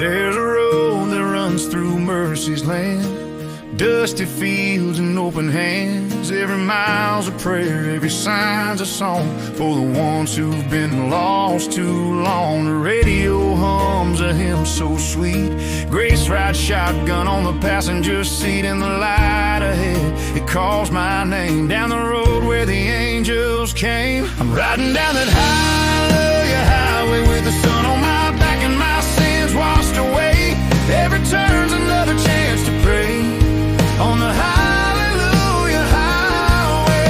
There's a road that runs through mercy's land, dusty fields and open hands. Every mile's a prayer, every sign's a song for the ones who've been lost too long. The radio hums a hymn so sweet. Grace rides shotgun on the passenger seat. In the light ahead, it calls my name. Down the road where the angels came, I'm riding down that hallelujah highway with the sun on my back and my sins washed away. Every turn's another chance to pray on the hallelujah highway.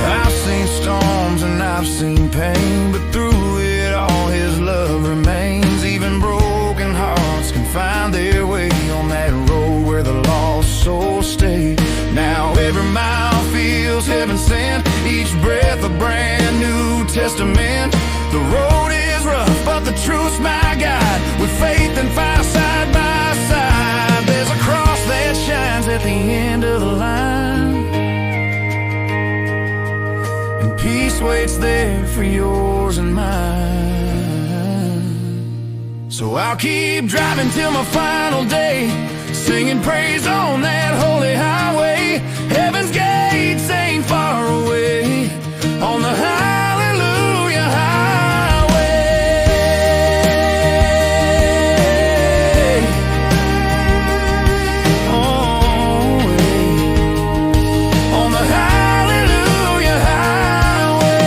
I've seen storms and I've seen pain, but through it all his love remains. Even broken hearts can find their way on that road where the lost souls stay. Now every mile feels heaven sent, each breath a brand new testament. The road is rough, but the truth's my guide. With faith and fire side by side, there's a cross that shines at the end of the line, and peace waits there for yours and mine. So I'll keep driving till my final day, singing praise on that holy highway. Heaven's gates ain't far away on the hallelujah highway. Oh, on the hallelujah highway.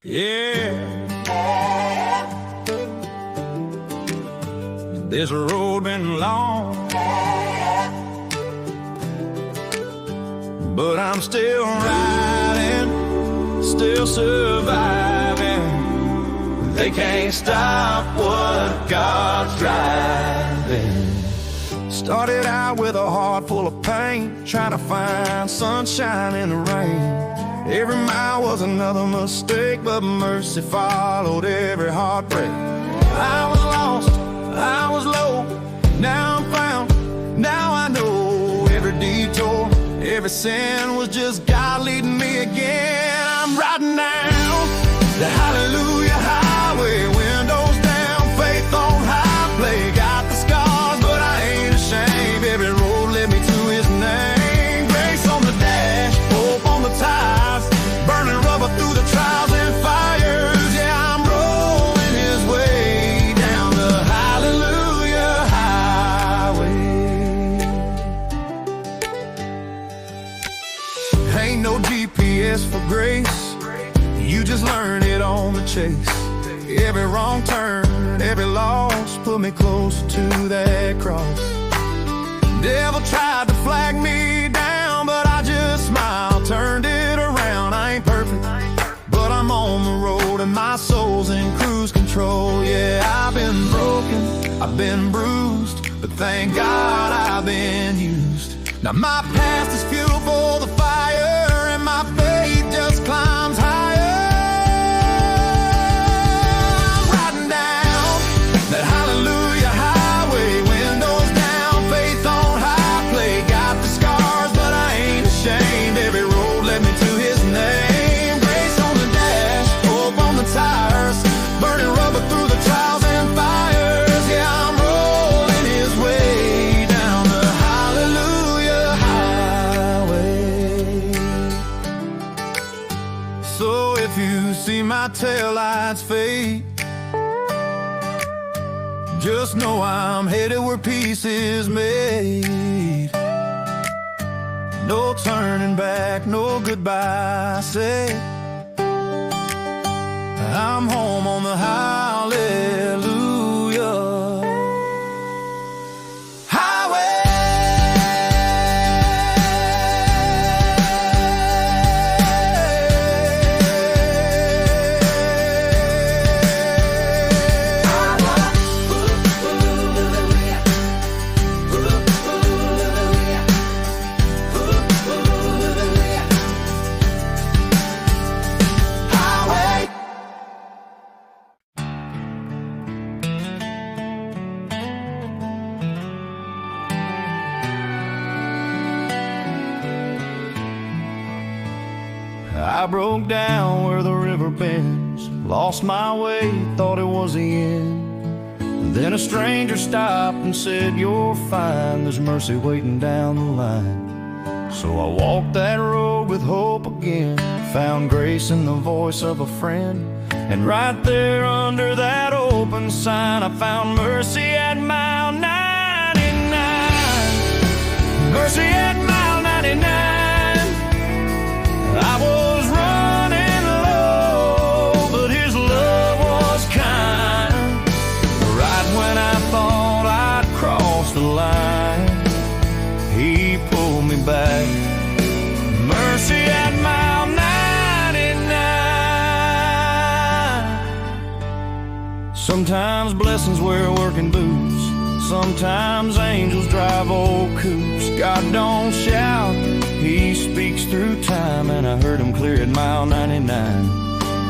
Yeah, this road been long, but I'm still riding, still surviving. They can't stop what God's driving. Started out with a heart full of pain, trying to find sunshine in the rain. Every mile was another mistake, but mercy followed every heartbreak. I was lost, I was low, now I'm found, now I know. Every detour, every sin was just God leading me again. I'm riding down the hallelujah highway, windows down, faith on high play. Got the scars, but I ain't ashamed. Every road led me to his name. Grace on the dash, hope on the tires, burning rubber through the trials and fires. Yeah, I'm rolling his way down the hallelujah highway. Ain't no GPS for grace, you just learn it on the chase. Every wrong turn, every loss put me closer to that cross. Devil tried to flag me down, but I just smiled, turned it around. I ain't perfect, but I'm on the road and my soul's in cruise control. Yeah, I've been broken, I've been bruised, but thank God I've been used. Now my past is fuel for the fire, and my faith just climbs higher. I'm riding down that hallelujah highway, windows down, faith on high play. Got the scars, but I ain't ashamed. Every road led me to his name. Grace on the dash, hope on the tires, burning rubber through the trials and fires. Yeah, I'm rolling his way down the hallelujah highway. So if you see my taillights fade, just know I'm headed where peace is made. No turning back, no goodbye, say I'm home on the hallelujah highway. I broke down where the river bends, lost my way, thought it was the end. And then a stranger stopped and said, "You're fine, there's mercy waiting down the line." So I walked that road with hope again, found grace in the voice of a friend. And right there under that open sign, I found mercy at mile 99. Mercy at mile 99. I was running low, but his love was kind. Right when I thought I'd crossed the line, he pulled me back. Mercy at mile 99. Sometimes blessings wear working boots, sometimes angels drive old coupes. God don't shout, he speaks through time, and I heard him clear at mile 99.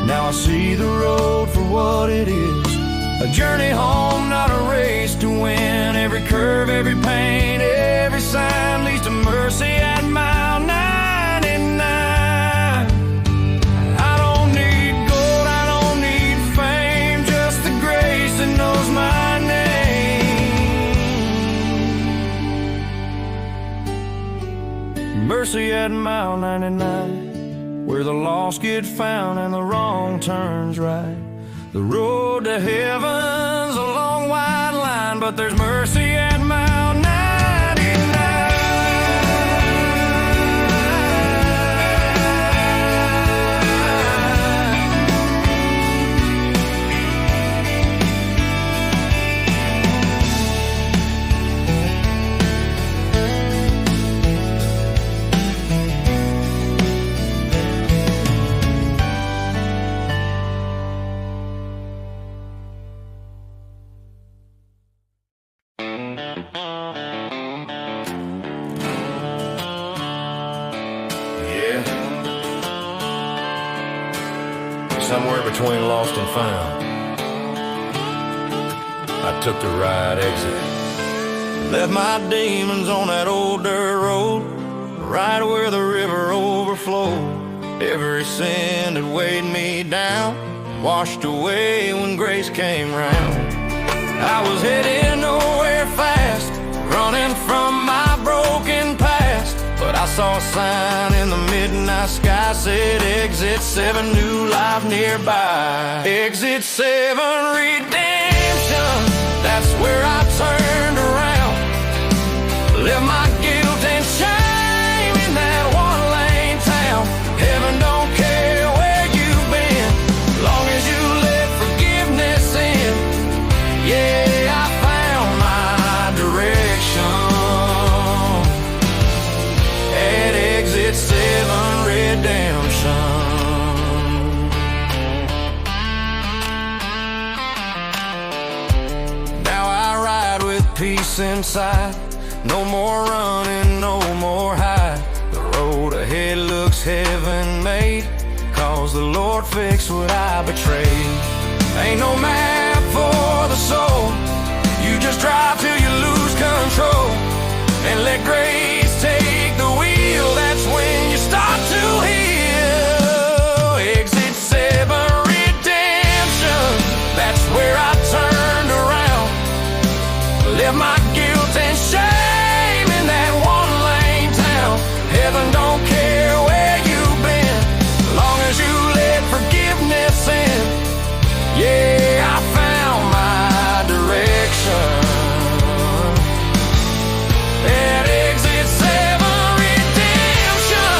Now I see the road for what it is, a journey home, not a race to win. Every curve, every pain, every sign leads to mercy at mile 99. I don't need gold, I don't need fame, just the grace that knows my name. Mercy at mile 99, where the lost get found and the wrong turns right. The road to heaven's a long wide line, but there's mercy at mile 99. Somewhere between lost and found, I took the right exit. Left my demons on that old dirt road, right where the river overflowed. Every sin that weighed me down washed away when grace came round. I was heading nowhere fast, running from my broken past, but I saw a sign in the midnight sky, said exit 7, new life nearby. Exit 7, redemption, that's where I turned around. Left my guilt and shame in that one-lane town. Heaven don't care where you've been, long as you let forgiveness in. Yeah, I found my direction at exit 7, redemption. Now I ride with peace inside, no more running, no more hide. The road ahead looks heaven-made, 'cause the Lord fixed what I betrayed. Ain't no map for the soul, you just drive till you lose control, and let grace take the wheel. That's when you start to heal. Exit 7, redemption, that's where I turned around. Left my guilt and shame in that one-lane town. Heaven don't care where you've been, long as you let forgiveness in. Yeah, I found my direction at exit 7, redemption.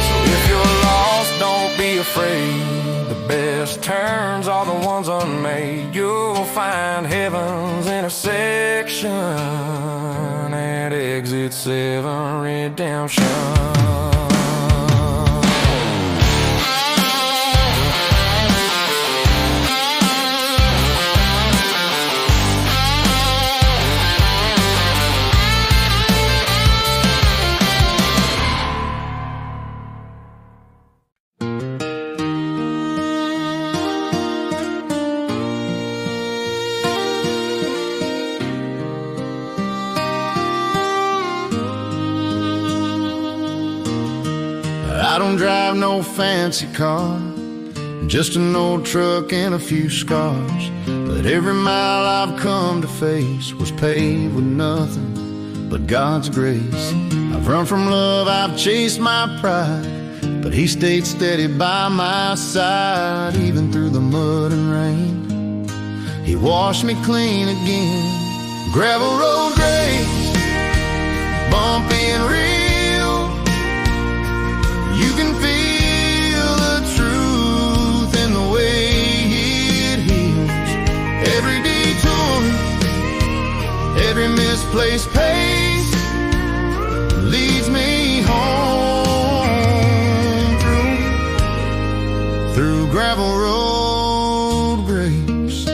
So if you're lost, don't be afraid. The best turns are the ones unmade. You'll find heaven's intersection at exit 7, redemption. I don't drive no fancy car, just an old truck and a few scars. But every mile I've come to face was paved with nothing but God's grace. I've run from love, I've chased my pride, but He stayed steady by my side. Even through the mud and rain, He washed me clean again. Gravel road grace, bumpy and real. You can feel the truth in the way it heals. Every detour, every misplaced pace leads me home through gravel road grace.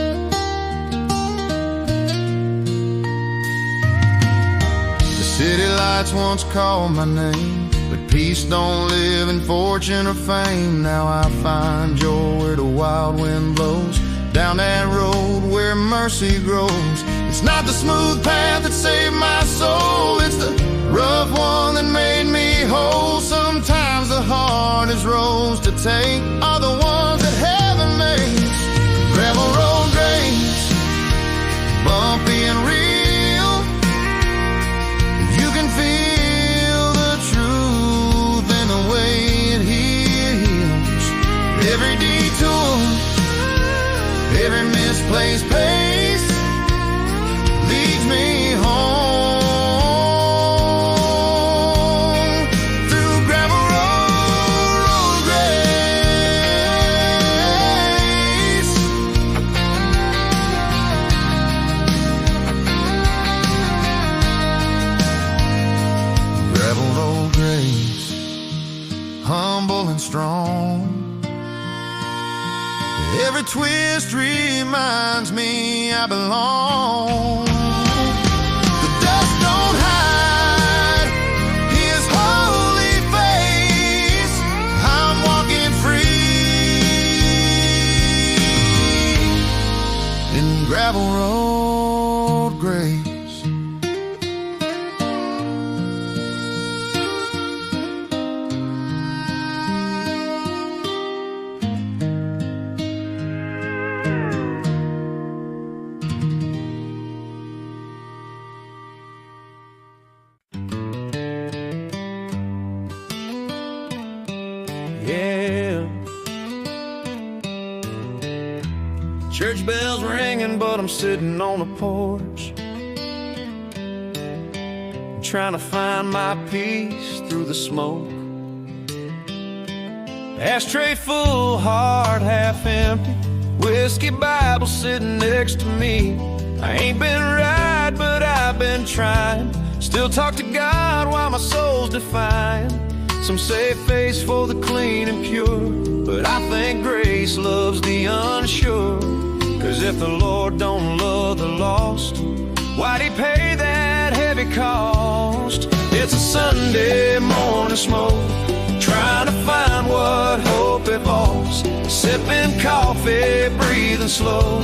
The city lights once called my name, but peace don't live in fortune or fame. Now I find joy where the wild wind blows, down that road where mercy grows. It's not the smooth path that saved my soul, it's the rough one that made me whole. Sometimes the hardest roads to take are the ones that heaven makes. Gravel road grace, bumpy and real. You can feel the truth in the way it heals. Every detour, every misplaced pace leads me home through gravel road grace. Gravel road grace, humble and strong. Every twist reminds me I belong. The dust don't hide His holy face. I'm walking free in gravel road grace. Yeah. Church bells ringing, but I'm sitting on the porch, trying to find my peace through the smoke. Ashtray full, heart half empty, whiskey Bible sitting next to me. I ain't been right, but I've been trying. Still talk to God while my soul's defying. Some say face for the clean and pure, but I think grace loves the unsure. 'Cause if the Lord don't love the lost, why'd He pay that heavy cost? It's a Sunday morning smoke, trying to find what hope involves. Sipping coffee, breathing slow,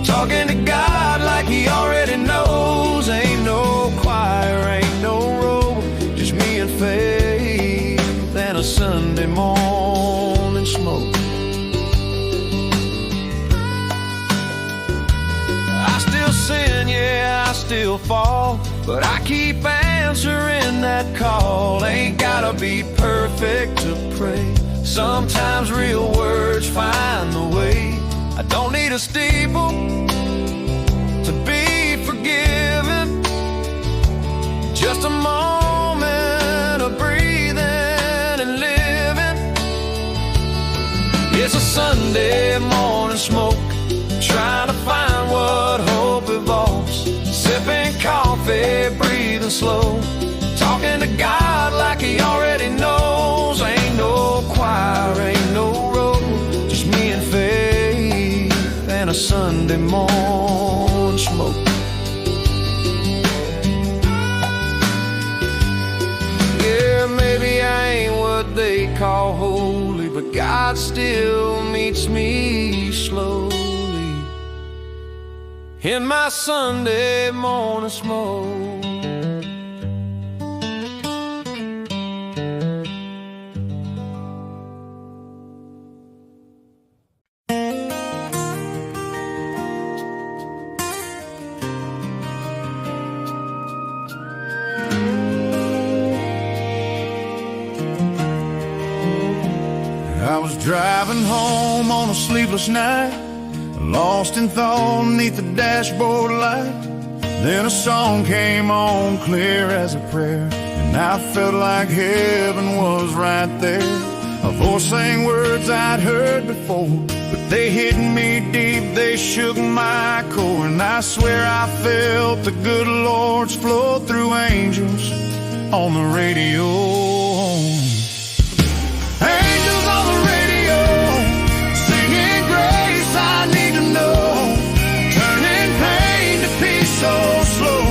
talking to God like He already knows. Ain't no choir, ain't no robe, just me and faith and a Sunday morning smoke. I still sin, yeah, I still fall, but I keep answering that call. Ain't gotta be perfect to pray. Sometimes real words find the way. I don't need a steeple to be forgiven, just a moment of breathing and living. It's a Sunday morning smoke, trying to find what hope involves. Sipping coffee, breathing slow, talking to God like He already knows. Ain't no choir, ain't no road, just me and faith and a Sunday morning smoke. Yeah, maybe I ain't what they call holy, but God still meets me slowly in my Sunday morning smoke. I was driving home on a sleepless night, lost in thought neath the dashboard light. Then a song came on clear as a prayer, and I felt like heaven was right there. A voice sang words I'd heard before, but they hit me deep, they shook my core. And I swear I felt the good Lord's flow through angels on the radio. Angels on the radio, singing grace I need to know, turning pain to peace so slow,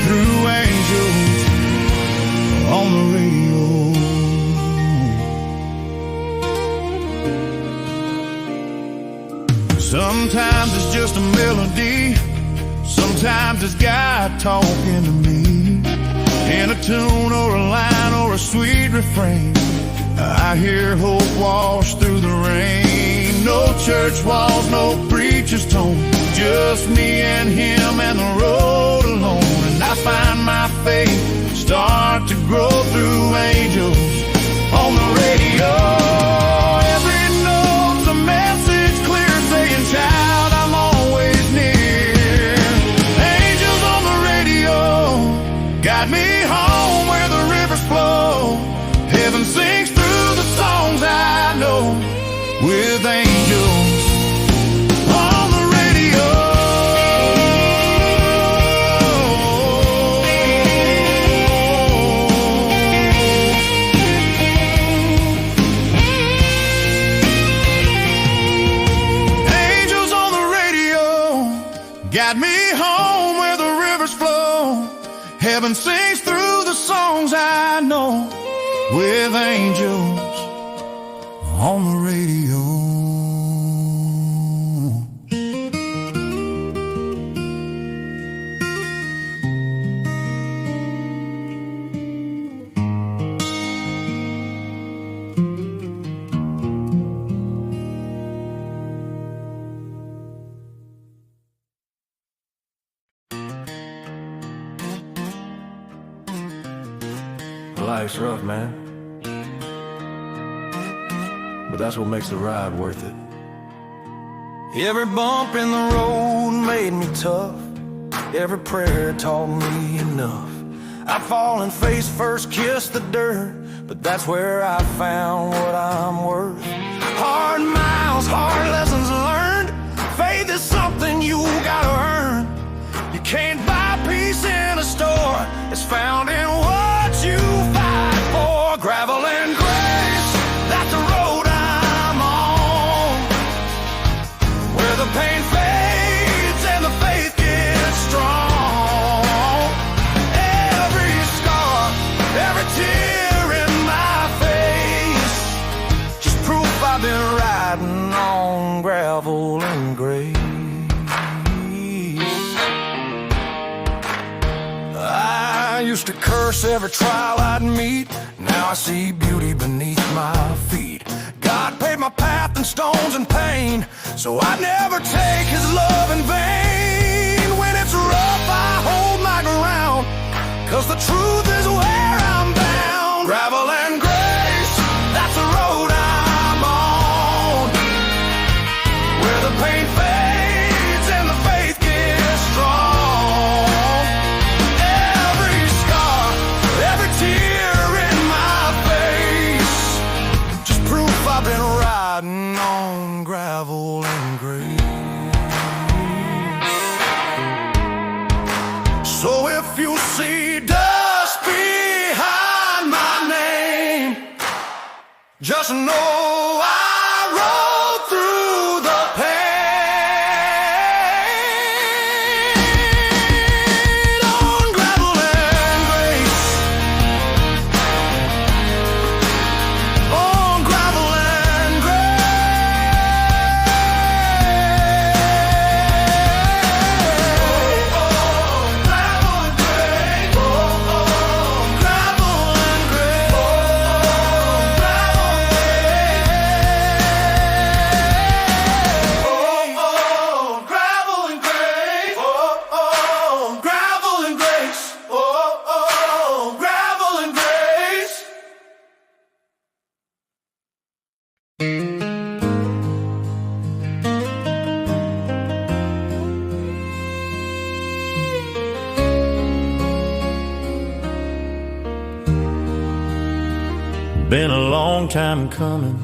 through angels on the radio. Sometimes it's just a melody, sometimes it's God talking to me, in a tune or a line or a sweet refrain. I hear hope wash through the rain. No church walls, no preacher's tone, just me and him and the road alone. And I find my faith start to grow through angels on the radio. Every note's a message clear, saying, child, I'm always near. Angels on the radio guide me home where the rivers flow. Heaven sings through the songs I know, with angels on the radio. Angels on the radio guide me home where the rivers flow. Heaven sings through the songs I know, with angels on the radio. Life's rough, man, but that's what makes the ride worth it. Every bump in the road made me tough, every prayer taught me enough. I'd fall and face first, kiss the dirt, but that's where I found what I'm worth. Hard miles, hard lessons learned, faith is something you gotta earn. You can't buy peace in a store, it's found in what you fight for. Gravel and grace, that's the road I'm on, where the pain fades and the faith gets strong. Every scar, every tear in my face, just proof I've been riding on gravel and grace. I used to curse every trial I'd meet, now I see beauty beneath my feet. God paved my path in stones and pain, so I never take his love in vain. When it's rough I hold my ground, 'cause the truth is where I'm bound. Gravel and grace, that's the road I'm on, where the pain fades and the faith gets strong. Every scar, every tear in my face, just proof I've been riding on gravel and grace. So if you see dust behind my name, just know I rode through the pain on gravel and grace, on gravel and grace. Oh, gravel and grace. Oh, gravel and grace. Oh, gravel and grace. been a long time coming,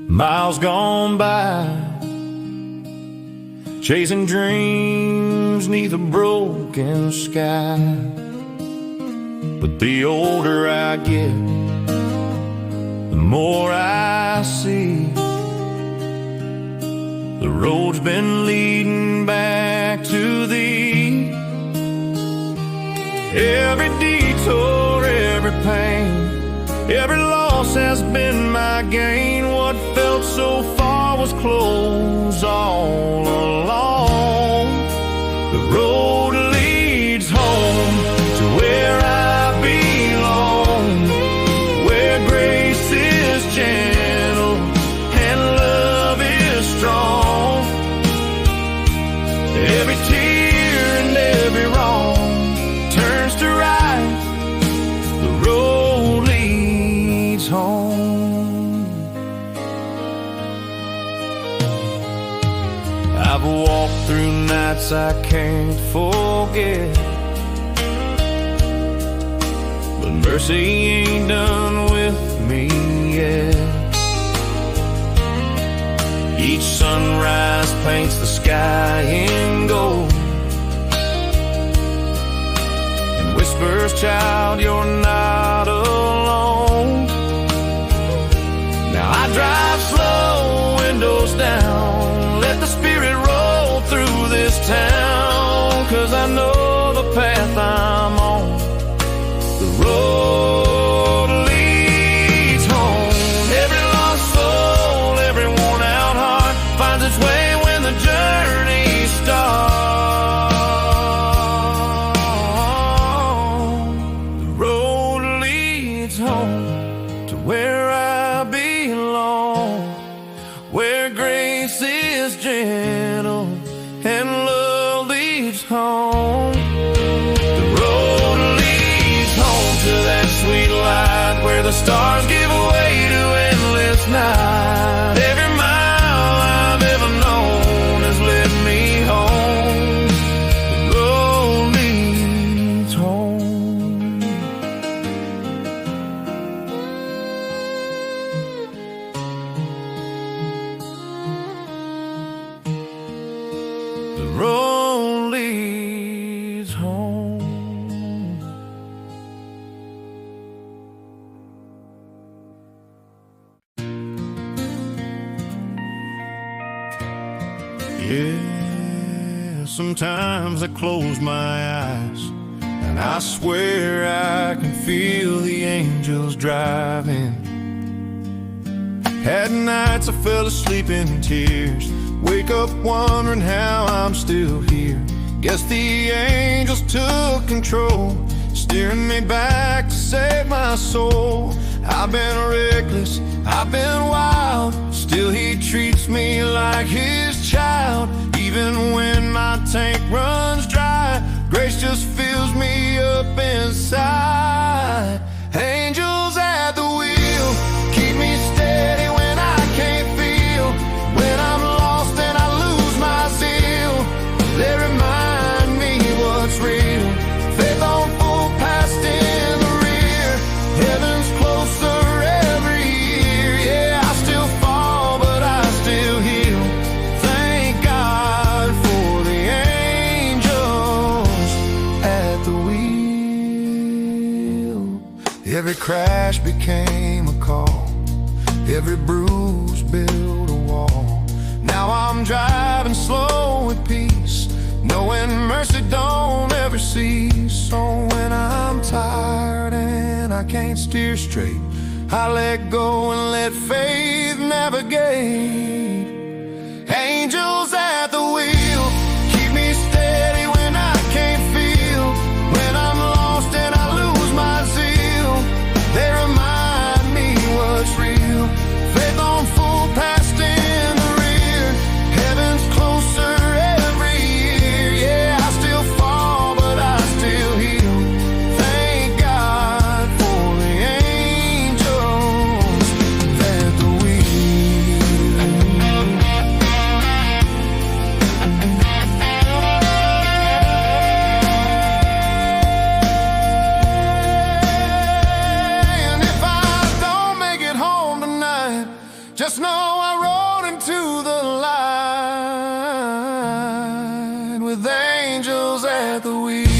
miles gone by, chasing dreams 'neath a broken sky. But the older I get, the more I see the road's been leading back to thee. Every detour, every pain, every loss has been my gain. What felt so far was close all along. The road leads home to where I belong, where grace is gentle and love is strong. Every tear and every wrong turns to right. The road leads home. I've walked through nights I can't forget, but mercy ain't done with me yet. Each sunrise paints the sky in gold and whispers, child, you're not alone. Now I drive slow, windows down, let the Spirit roll through this town, 'cause I know the path I'm on. The road leads home. Every lost soul, every worn out heart finds its way when the journey starts. The road leads home to where I belong, where grace is gentle and love leads home. The road leads home to that sweet light where the stars give way to endless night. Every mile I've ever known has led me home. The road leads home. The road leads home. Yeah, sometimes I close my eyes and I swear I can feel the angels driving. At nights I fell asleep in tears, wake up wondering how I'm still here. Guess the angels took control, steering me back to save my soul. I've been reckless, I've been wild, still he treats me like his child. Even when my tank runs dry, grace just fills me up inside. Angels at the wheel, keep me steady when I can't feel. When I'm lost and I lose my zeal, they remind me what's real. Faith on full, past in the rear. Heaven's closer every year. Yeah, I still fall, but I still heal. Thank God for the angels at the wheel. Every crash became a call, every bruise built a wall. Now I'm driving slow with peace, knowing mercy don't ever cease. So when I'm tired and I can't steer straight, I let go and let faith navigate. Angels at the wheel, keep me steady when I can't feel. When I'm lost and I lose my zeal, they remind me what's real. Faith on full, past in the rear. Heaven's closer every year. Yeah, I still fall, but I still heal. Thank God for the angels at the wheel. Just know I rode into the light with angels at the wheel.